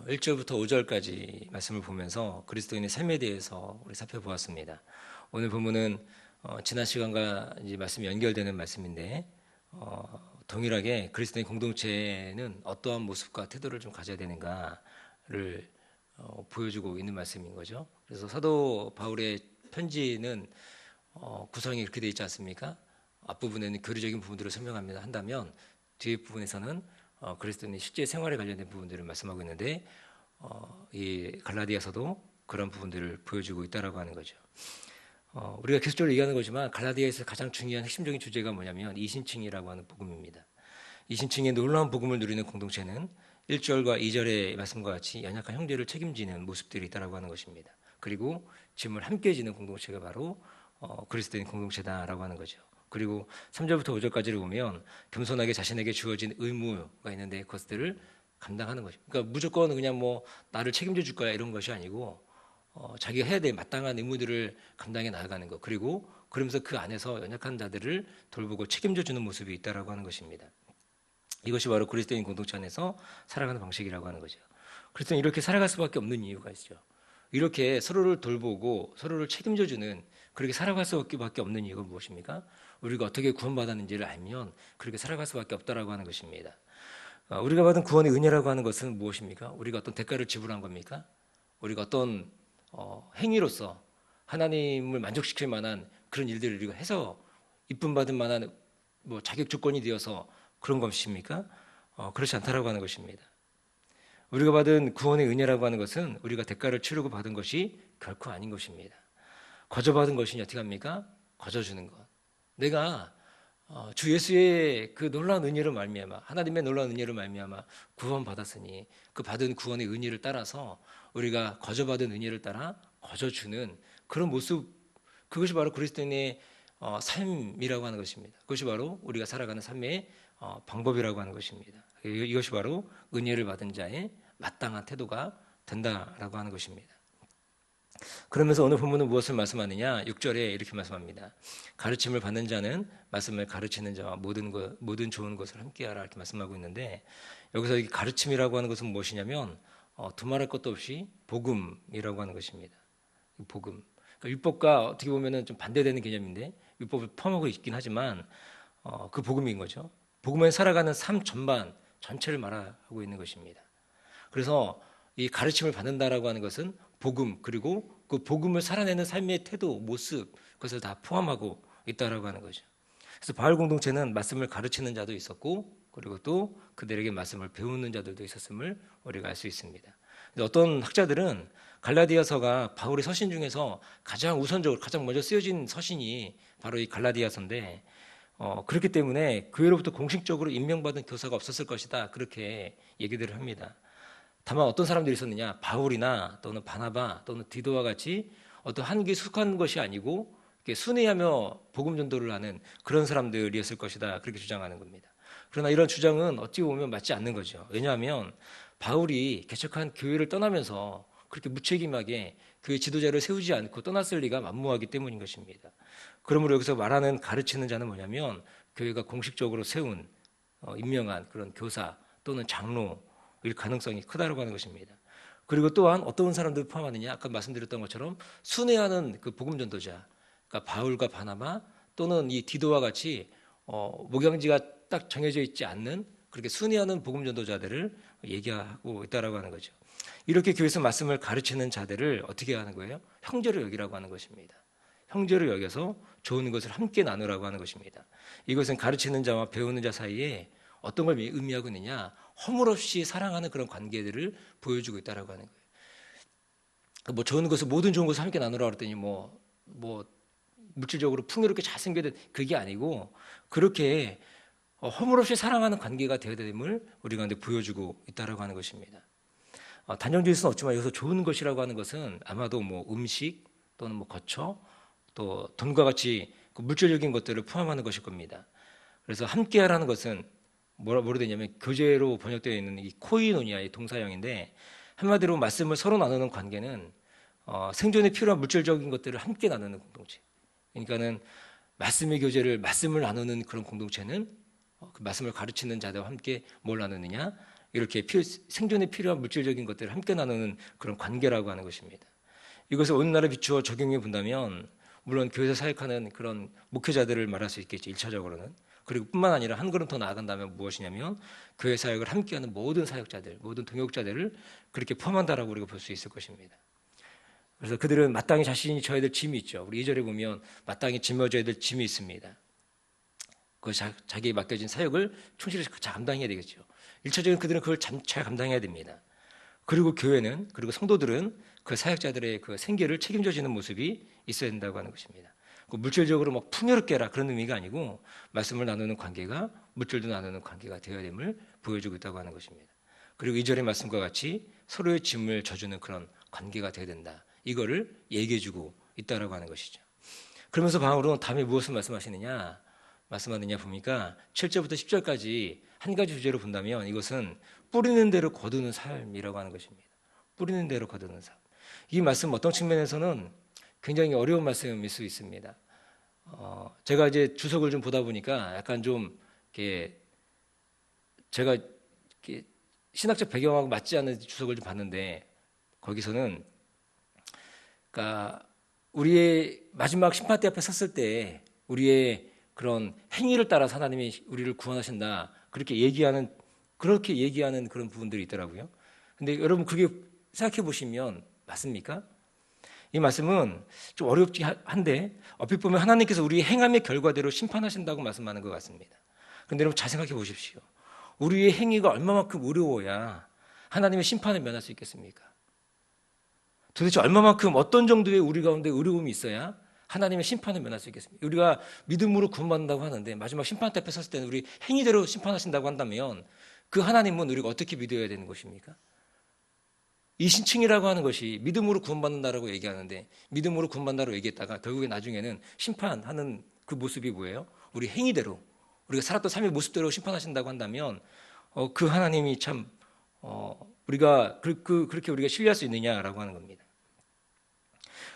1절부터 5절까지 말씀을 보면서 그리스도인의 삶에 대해서 우리 살펴보았습니다. 오늘 본문은 지난 시간과 이제 말씀이 연결되는 말씀인데 동일하게 그리스도인 공동체는 어떠한 모습과 태도를 좀 가져야 되는가를 보여주고 있는 말씀인 거죠. 그래서 사도 바울의 편지는 구성이 이렇게 되어 있지 않습니까? 앞부분에는 교리적인 부분들을 설명합니다. 한다면 뒤에 부분에서는 그리스도인의 실제 생활에 관련된 부분들을 말씀하고 있는데 이 갈라디아서도 그런 부분들을 보여주고 있다라고 하는 거죠. 우리가 계속적으로 얘기하는 거지만 갈라디아에서 가장 중요한 핵심적인 주제가 뭐냐면 이신칭이라고 하는 복음입니다. 이신칭의 놀라운 복음을 누리는 공동체는 1절과 2절의 말씀과 같이 연약한 형제를 책임지는 모습들이 있다라고 하는 것입니다. 그리고 짐을 함께 지는 공동체가 바로 그리스도인 공동체다라고 하는 거죠. 그리고 3절부터 5절까지를 보면 겸손하게 자신에게 주어진 의무가 있는데 그것들을 감당하는 거죠. 그러니까 무조건 그냥 뭐 나를 책임져 줄 거야 이런 것이 아니고 자기가 해야 될 마땅한 의무들을 감당해 나아가는 것. 그리고 그러면서 그 안에서 연약한 자들을 돌보고 책임져 주는 모습이 있다라고 하는 것입니다. 이것이 바로 그리스도인 공동체 안에서 살아가는 방식이라고 하는 거죠. 그리스도는 이렇게 살아갈 수밖에 없는 이유가 있죠. 이렇게 서로를 돌보고 서로를 책임져 주는 그렇게 살아갈 수밖에 없는 이유가 무엇입니까? 우리가 어떻게 구원받았는지를 알면 그렇게 살아갈 수밖에 없다라고 하는 것입니다. 우리가 받은 구원의 은혜라고 하는 것은 무엇입니까? 우리가 어떤 대가를 지불한 겁니까? 우리가 어떤 행위로서 하나님을 만족시킬 만한 그런 일들을 우리가 해서 이쁨 받을 만한 뭐 자격 조건이 되어서 그런 것입니까? 그렇지 않다라고 하는 것입니다. 우리가 받은 구원의 은혜라고 하는 것은 우리가 대가를 치르고 받은 것이 결코 아닌 것입니다. 거저 받은 것이니 어떻게 합니까? 거저 주는 것. 내가 주 예수의 그 놀라운 은혜를 말미암아 하나님의 놀라운 은혜를 말미암아 구원 받았으니 그 받은 구원의 은혜를 따라서 우리가 거저 받은 은혜를 따라 거저 주는 그런 모습, 그것이 바로 그리스도인의 삶이라고 하는 것입니다. 그것이 바로 우리가 살아가는 삶의 방법이라고 하는 것입니다. 이것이 바로 은혜를 받은 자의 마땅한 태도가 된다라고 하는 것입니다. 그러면서 오늘 본문은 무엇을 말씀하느냐? 6절에 이렇게 말씀합니다. 가르침을 받는 자는 말씀을 가르치는 자와 모든 좋은 것을 함께하라 이렇게 말씀하고 있는데 여기서 이 가르침이라고 하는 것은 무엇이냐면 두말할 것도 없이 복음이라고 하는 것입니다. 복음. 그러니까 율법과 어떻게 보면은 좀 반대되는 개념인데 율법을 포함하고 있긴 하지만 그 복음인 거죠. 복음에 살아가는 삶 전체를 말하고 있는 것입니다. 그래서 이 가르침을 받는다라고 하는 것은 복음 그리고 그 복음을 살아내는 삶의 태도, 모습 그것을 다 포함하고 있다라고 하는 거죠. 그래서 바울 공동체는 말씀을 가르치는 자도 있었고 그리고 또 그들에게 말씀을 배우는 자들도 있었음을 우리가 알 수 있습니다. 어떤 학자들은 갈라디아서가 바울의 서신 중에서 가장 우선적으로 가장 먼저 쓰여진 서신이 바로 이 갈라디아서인데 그렇기 때문에 교회로부터 공식적으로 임명받은 교사가 없었을 것이다 그렇게 얘기들을 합니다. 다만 어떤 사람들이 있었느냐? 바울이나 또는 바나바 또는 디도와 같이 어떤 한계에 속한 것이 아니고 순회하며 복음 전도를 하는 그런 사람들이었을 것이다 그렇게 주장하는 겁니다. 그러나 이런 주장은 어찌 보면 맞지 않는 거죠. 왜냐하면 바울이 개척한 교회를 떠나면서 그렇게 무책임하게 교회 지도자를 세우지 않고 떠났을 리가 만무하기 때문인 것입니다. 그러므로 여기서 말하는 가르치는 자는 뭐냐면 교회가 공식적으로 세운 임명한 그런 교사 또는 장로일 가능성이 크다고 하는 것입니다. 그리고 또한 어떤 사람들을 포함하느냐? 아까 말씀드렸던 것처럼 순회하는 그 복음 전도자, 그러니까 바울과 바나바 또는 이 디도와 같이 목양지가 딱 정해져 있지 않는 그렇게 순회하는 복음 전도자들을 얘기하고 있다라고 하는 거죠. 이렇게 교회에서 말씀을 가르치는 자들을 어떻게 하는 거예요? 형제로 여기라고 하는 것입니다. 형제로 여겨서 좋은 것을 함께 나누라고 하는 것입니다. 이것은 가르치는 자와 배우는 자 사이에 어떤 걸 의미하고 있느냐? 허물없이 사랑하는 그런 관계들을 보여주고 있다라고 하는 거예요. 뭐 좋은 것을 모든 좋은 것을 함께 나누라 그랬더니 뭐 물질적으로 풍요롭게 잘생겨야 그게 아니고 그렇게 허물없이 사랑하는 관계가 되어야 됨을 우리 가운데 보여주고 있다라고 하는 것입니다. 단정지을 수는 없지만 여기서 좋은 것이라고 하는 것은 아마도 뭐 음식 또는 뭐 거처 또 돈과 같이 그 물질적인 것들을 포함하는 것일 겁니다. 그래서 함께하라는 것은 뭐로 되냐면 교제로 번역되어 있는 이 코이노니아의 동사형인데 한마디로 말씀을 서로 나누는 관계는 생존에 필요한 물질적인 것들을 함께 나누는 공동체. 그러니까는 말씀을 나누는 그런 공동체는 그 말씀을 가르치는 자들과 함께 뭘 나누느냐? 이렇게 생존에 필요한 물질적인 것들을 함께 나누는 그런 관계라고 하는 것입니다. 이것을 오늘날에 비추어 적용해 본다면 물론 교회에서 사역하는 그런 목회자들을 말할 수 있겠죠. 1차적으로는. 그리고 뿐만 아니라 한 걸음 더 나아간다면 무엇이냐면 교회 사역을 함께하는 모든 사역자들, 모든 동역자들을 그렇게 포함한다라고 우리가 볼 수 있을 것입니다. 그래서 그들은 마땅히 자신이 져야 될 짐이 있죠. 우리 2절에 보면 마땅히 짊어져야 될 짐이 있습니다. 그 자기에 맡겨진 사역을 충실히 잘 감당해야 되겠죠. 1차적으로 그들은 그걸 잘 감당해야 됩니다. 그리고 교회는, 그리고 성도들은 그 사역자들의 그 생계를 책임져지는 모습이 있어야 된다고 하는 것입니다. 그 물질적으로 막 풍요롭게 해라 그런 의미가 아니고 말씀을 나누는 관계가 물질도 나누는 관계가 되어야 됨을 보여주고 있다고 하는 것입니다. 그리고 2절의 말씀과 같이 서로의 짐을 져주는 그런 관계가 되어야 된다. 이거를 얘기해주고 있다라고 하는 것이죠. 그러면서 바울은 다음에 무엇을 말씀하느냐 보니까 7절부터 10절까지 한 가지 주제로 본다면 이것은 뿌리는 대로 거두는 삶이라고 하는 것입니다. 뿌리는 대로 거두는 삶. 이 말씀 어떤 측면에서는 굉장히 어려운 말씀일 수 있습니다. 제가 이제 주석을 좀 보다 보니까 약간 좀 이렇게 제가 이렇게 신학적 배경하고 맞지 않는 주석을 좀 봤는데 거기서는 그러니까 우리의 마지막 심판대 앞에 섰을 때 우리의 그런 행위를 따라서 하나님이 우리를 구원하신다 그렇게 얘기하는 그런 부분들이 있더라고요. 근데 여러분 그게 생각해 보시면 맞습니까? 이 말씀은 좀 어렵긴 한데 얼핏 보면 하나님께서 우리의 행함의 결과대로 심판하신다고 말씀하는 것 같습니다. 그런데 여러분 잘 생각해 보십시오. 우리의 행위가 얼마만큼 어려워야 하나님의 심판을 면할 수 있겠습니까? 도대체 얼마만큼 어떤 정도의 우리 가운데 어려움이 있어야 하나님의 심판을 면할 수 있겠습니까? 우리가 믿음으로 구원받는다고 하는데 마지막 심판대 앞에 섰을 때는 우리 행위대로 심판하신다고 한다면 그 하나님은 우리가 어떻게 믿어야 되는 것입니까? 이신칭이라고 하는 것이 믿음으로 구원받는다라고 얘기하는데 믿음으로 구원받는다라고 얘기했다가 결국에 나중에는 심판하는 그 모습이 뭐예요? 우리 행위대로 우리가 살았던 삶의 모습대로 심판하신다고 한다면 그 하나님이 참 우리가 그렇게 우리가 신뢰할 수 있느냐라고 하는 겁니다.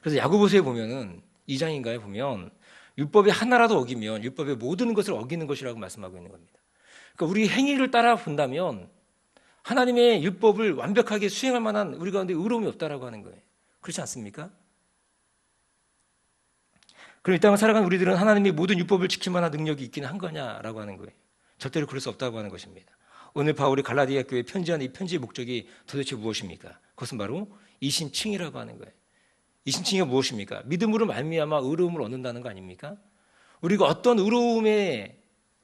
그래서 야고보서에 보면은 2장인가에 보면 율법의 하나라도 어기면 율법의 모든 것을 어기는 것이라고 말씀하고 있는 겁니다. 그러니까 우리 행위를 따라 본다면 하나님의 율법을 완벽하게 수행할 만한 우리 가운데 의로움이 없다라고 하는 거예요. 그렇지 않습니까? 그럼 이 땅을 살아가는 우리들은 하나님의 모든 율법을 지킬 만한 능력이 있기는 한 거냐라고 하는 거예요. 절대로 그럴 수 없다고 하는 것입니다. 오늘 바울이 갈라디아 교회에 편지하는 이 편지의 목적이 도대체 무엇입니까? 그것은 바로 이신칭이라고 하는 거예요. 이신칭이 무엇입니까? 믿음으로 말미암아 의로움을 얻는다는 거 아닙니까? 우리가 어떤 의로움에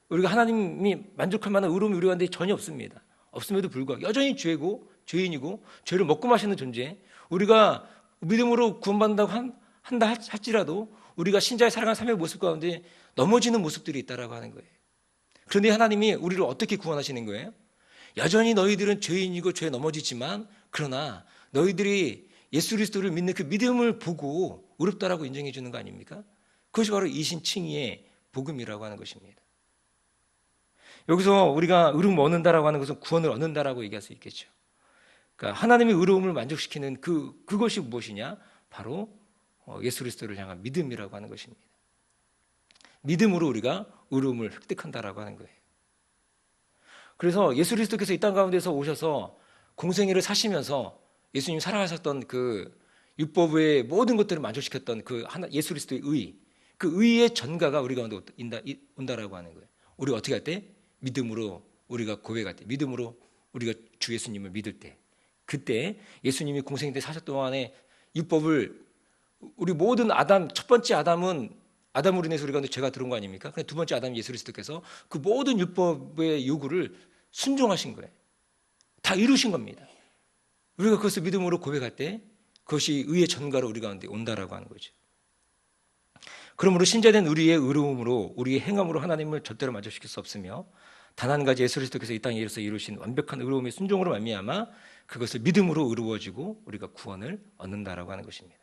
우리가 하나님이 만족할 만한 의로움이 우리 가운데 전혀 없습니다. 없음에도 불구하고 여전히 죄인이고 죄를 먹고 마시는 존재. 우리가 믿음으로 구원받는다고 한다 할지라도 우리가 신자의 살아가는 삶의 모습 가운데 넘어지는 모습들이 있다라고 하는 거예요. 그런데 하나님이 우리를 어떻게 구원하시는 거예요? 여전히 너희들은 죄인이고 죄에 넘어지지만 그러나 너희들이 예수 그리스도를 믿는 그 믿음을 보고 의롭다라고 인정해 주는 거 아닙니까? 그것이 바로 이신칭의의 복음이라고 하는 것입니다. 여기서 우리가 의로움을 얻는다라고 하는 것은 구원을 얻는다라고 얘기할 수 있겠죠. 그러니까 하나님의 의로움을 만족시키는 그것이 무엇이냐? 바로 예수 그리스도를 향한 믿음이라고 하는 것입니다. 믿음으로 우리가 의로움을 획득한다라고 하는 거예요. 그래서 예수 그리스도께서 이 땅 가운데서 오셔서 공생애를 사시면서 예수님 살아가셨던 그 율법의 모든 것들을 만족시켰던 그 예수 그리스도의 의, 그 의의 전가가 우리 가운데 온다라고 하는 거예요. 우리가 어떻게 할 때? 믿음으로 우리가 고백할 때, 믿음으로 우리가 주 예수님을 믿을 때, 그때 예수님이 공생 때 사셨 동안에 율법을 우리 모든 첫 번째 아담으로 인해서 우리 가운데 죄가 들어온 거 아닙니까? 두 번째 아담 예수 그리스도께서 그 모든 율법의 요구를 순종하신 거예요. 다 이루신 겁니다. 우리가 그것을 믿음으로 고백할 때 그것이 의의 전가로 우리 가운데 온다라고 하는 거죠. 그러므로 신자된 우리의 의로움으로 우리의 행함으로 하나님을 절대로 만족시킬 수 없으며 단 한 가지 예수 그리스도께서 이 땅에 이루신 완벽한 의로움의 순종으로 말미암아 그것을 믿음으로 의로워지고 우리가 구원을 얻는다라고 하는 것입니다.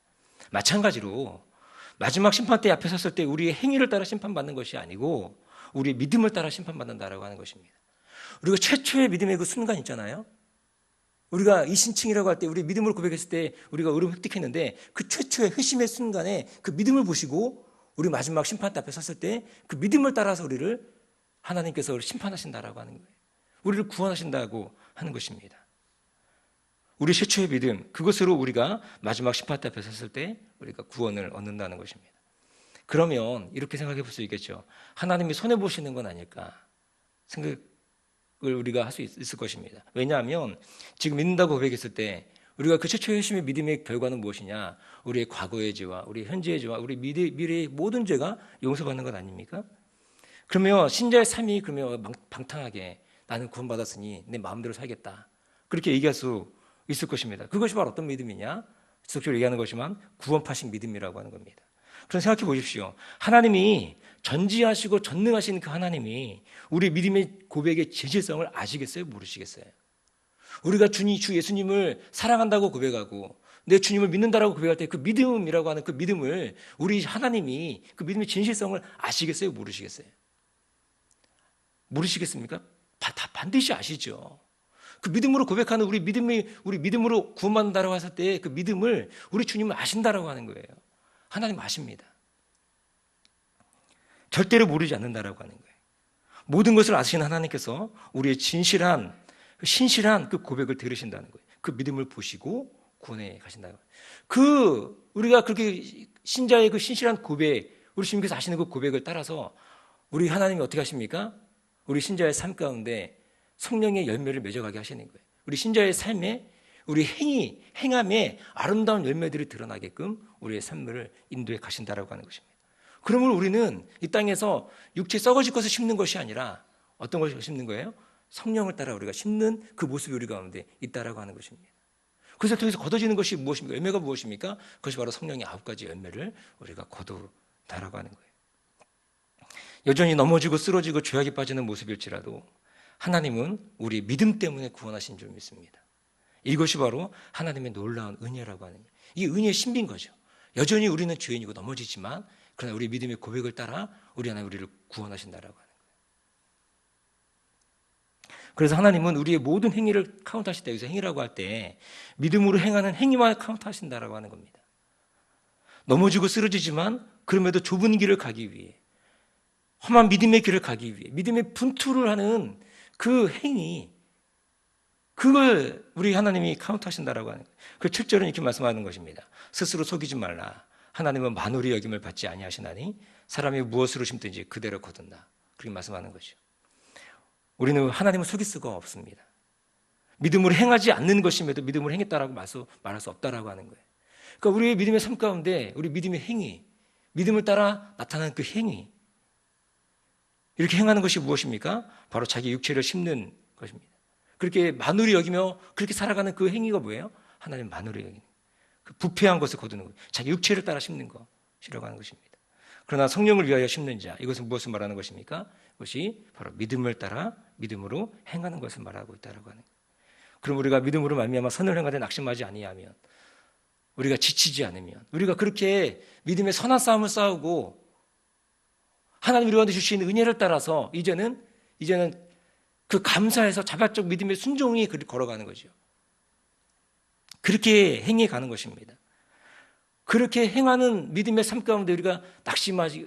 마찬가지로 마지막 심판대 앞에 섰을 때 우리의 행위를 따라 심판받는 것이 아니고 우리의 믿음을 따라 심판받는다라고 하는 것입니다. 우리가 최초의 믿음의 그 순간 있잖아요. 우리가 이신칭이라고 할 때 우리 믿음을 고백했을 때 우리가 의로움 획득했는데 그 최초의 회심의 순간에 그 믿음을 보시고 우리 마지막 심판대 앞에 섰을 때 그 믿음을 따라서 우리를 하나님께서 심판하신다라고 하는 거예요. 우리를 구원하신다고 하는 것입니다. 우리 최초의 믿음, 그것으로 우리가 마지막 심판대 앞에 섰을 때 우리가 구원을 얻는다는 것입니다. 그러면 이렇게 생각해 볼 수 있겠죠. 하나님이 손해보시는 건 아닐까 생각을 우리가 할 수 있을 것입니다. 왜냐하면 지금 믿는다고 고백했을 때 우리가 그 최초의 핵심의 믿음의 결과는 무엇이냐? 우리의 과거의 죄와 우리 현재의 죄와 우리 미래의 모든 죄가 용서받는 것 아닙니까? 그러면 신자의 삶이 그러면 방탕하게 나는 구원받았으니 내 마음대로 살겠다. 그렇게 얘기할 수 있을 것입니다. 그것이 바로 어떤 믿음이냐? 지속적으로 얘기하는 것이지만 구원파신 믿음이라고 하는 겁니다. 그럼 생각해 보십시오. 하나님이 전지하시고 전능하신 그 하나님이 우리 믿음의 고백의 진실성을 아시겠어요? 모르시겠어요? 우리가 주 예수님을 사랑한다고 고백하고 내 주님을 믿는다라고 고백할 때 그 믿음이라고 하는 그 믿음을 우리 하나님이 그 믿음의 진실성을 아시겠어요? 모르시겠어요? 모르시겠습니까? 다 반드시 아시죠. 그 믿음으로 고백하는 우리 믿음으로 구원받는다라고 했을 때 그 믿음을 우리 주님을 아신다라고 하는 거예요. 하나님 아십니다. 절대로 모르지 않는다라고 하는 거예요. 모든 것을 아시는 하나님께서 우리의 신실한 그 고백을 들으신다는 거예요. 그 믿음을 보시고 구원해 가신다는 거예요. 우리가 그렇게 신자의 그 신실한 고백, 우리 주님께서 하시는 그 고백을 따라서 우리 하나님이 어떻게 하십니까? 우리 신자의 삶 가운데 성령의 열매를 맺어가게 하시는 거예요. 우리 신자의 삶에 우리 행함에 아름다운 열매들이 드러나게끔 우리의 삶을 인도해 가신다라고 하는 것입니다. 그러면 우리는 이 땅에서 육체 썩어질 것을 심는 것이 아니라 어떤 것을 심는 거예요? 성령을 따라 우리가 심는 그 모습이 우리 가운데 있다라고 하는 것입니다. 그것을 통해서 거둬지는 것이 무엇입니까? 열매가 무엇입니까? 그것이 바로 성령의 9가지 열매를 우리가 거둔다라고 하는 거예요. 여전히 넘어지고 쓰러지고 죄악에 빠지는 모습일지라도 하나님은 우리 믿음 때문에 구원하신 줄 믿습니다. 이것이 바로 하나님의 놀라운 은혜라고 하는 거예요. 이게 은혜의 신비인 거죠. 여전히 우리는 죄인이고 넘어지지만 그러나 우리 믿음의 고백을 따라 우리 하나님 우리를 구원하신다라고 하는 거예요. 그래서 하나님은 우리의 모든 행위를 카운트하실 때 여기서 행위라고 할 때 믿음으로 행하는 행위만 카운트하신다라고 하는 겁니다. 넘어지고 쓰러지지만 그럼에도 좁은 길을 가기 위해 험한 믿음의 길을 가기 위해 믿음의 분투를 하는 그 행위, 그걸 우리 하나님이 카운트하신다라고 하는 거예요. 그 7절은 이렇게 말씀하는 것입니다. 스스로 속이지 말라. 하나님은 만홀히 여김을 받지 아니하시나니 사람이 무엇으로 심든지 그대로 거둔다. 그렇게 말씀하는 것이죠. 우리는 하나님을 속일 수가 없습니다. 믿음으로 행하지 않는 것임에도 믿음으로 행했다라고 말할 수 없다라고 하는 거예요. 그러니까 우리의 믿음의 삶 가운데 우리 믿음의 행위, 믿음을 따라 나타나는 그 행위, 이렇게 행하는 것이 무엇입니까? 바로 자기 육체를 심는 것입니다. 그렇게 만홀히 여기며 그렇게 살아가는 그 행위가 뭐예요? 하나님 만홀히 여기는 그 부패한 것을 거두는 것, 자기 육체를 따라 심는 것이라고 하는 것입니다. 그러나 성령을 위하여 심는 자, 이것은 무엇을 말하는 것입니까? 그것이 바로 믿음을 따라 믿음으로 행하는 것을 말하고 있다고 하는 거예요. 그럼 우리가 믿음으로 말미암아 선을 행하되 낙심하지 아니하면, 우리가 지치지 않으면, 우리가 그렇게 믿음의 선한 싸움을 싸우고 하나님 우리한테 주신 은혜를 따라서 이제는 그 감사해서 자발적 믿음의 순종이 걸어가는 거죠. 그렇게 행해 가는 것입니다. 그렇게 행하는 믿음의 삶 가운데 우리가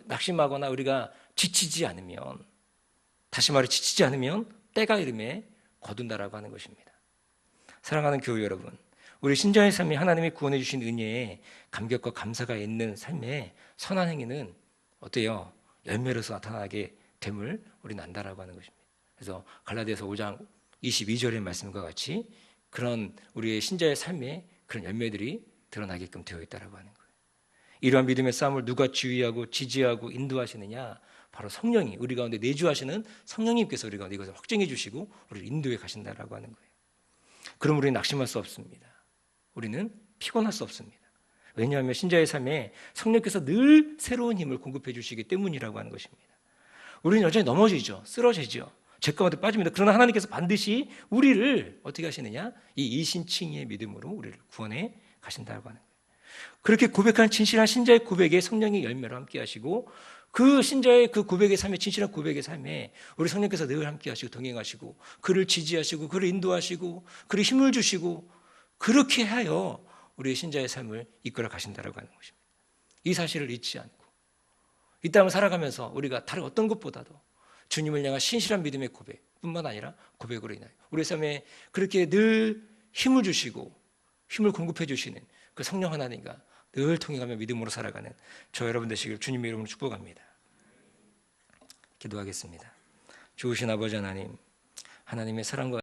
낙심하거나 우리가 지치지 않으면, 다시 말해 지치지 않으면 때가 이름에 거둔다라고 하는 것입니다. 사랑하는 교회 여러분, 우리 신자의 삶이 하나님이 구원해 주신 은혜에 감격과 감사가 있는 삶의 선한 행위는 어때요? 열매로서 나타나게 됨을 우리는 안다라고 하는 것입니다. 그래서 갈라디아서 5장 22절의 말씀과 같이 그런 우리의 신자의 삶에 그런 열매들이 드러나게끔 되어 있다라고 하는 거예요. 이러한 믿음의 싸움을 누가 지휘하고 지지하고 인도하시느냐? 바로 성령이, 우리 가운데 내주하시는 성령님께서 우리 가운데 이것을 확증해 주시고 우리를 인도해 가신다라고 하는 거예요. 그럼 우리는 낙심할 수 없습니다. 우리는 피곤할 수 없습니다. 왜냐하면 신자의 삶에 성령께서 늘 새로운 힘을 공급해 주시기 때문이라고 하는 것입니다. 우리는 여전히 넘어지죠. 쓰러지죠. 죄 가운데 빠집니다. 그러나 하나님께서 반드시 우리를 어떻게 하시느냐? 이 이신칭의의 믿음으로 우리를 구원해 가신다고 하는 거예요. 그렇게 고백하는 진실한 신자의 고백에 성령의 열매로 함께 하시고, 그 신자의 그 고백의 삶에, 진실한 고백의 삶에 우리 성령께서 늘 함께 하시고 동행하시고 그를 지지하시고 그를 인도하시고 그를 힘을 주시고, 그렇게 하여 우리의 신자의 삶을 이끌어 가신다고 하는 것입니다. 이 사실을 잊지 않고 이 땅을 살아가면서 우리가 다른 어떤 것보다도 주님을 향한 신실한 믿음의 고백뿐만 아니라 고백으로 인하여 우리 삶에 그렇게 늘 힘을 주시고 힘을 공급해 주시는 그 성령 하나님과 늘 통해가며 믿음으로 살아가는 저 여러분 되시길 주님의 이름으로 축복합니다. 기도하겠습니다. 좋으신 아버지 하나님, 하나님의 사랑과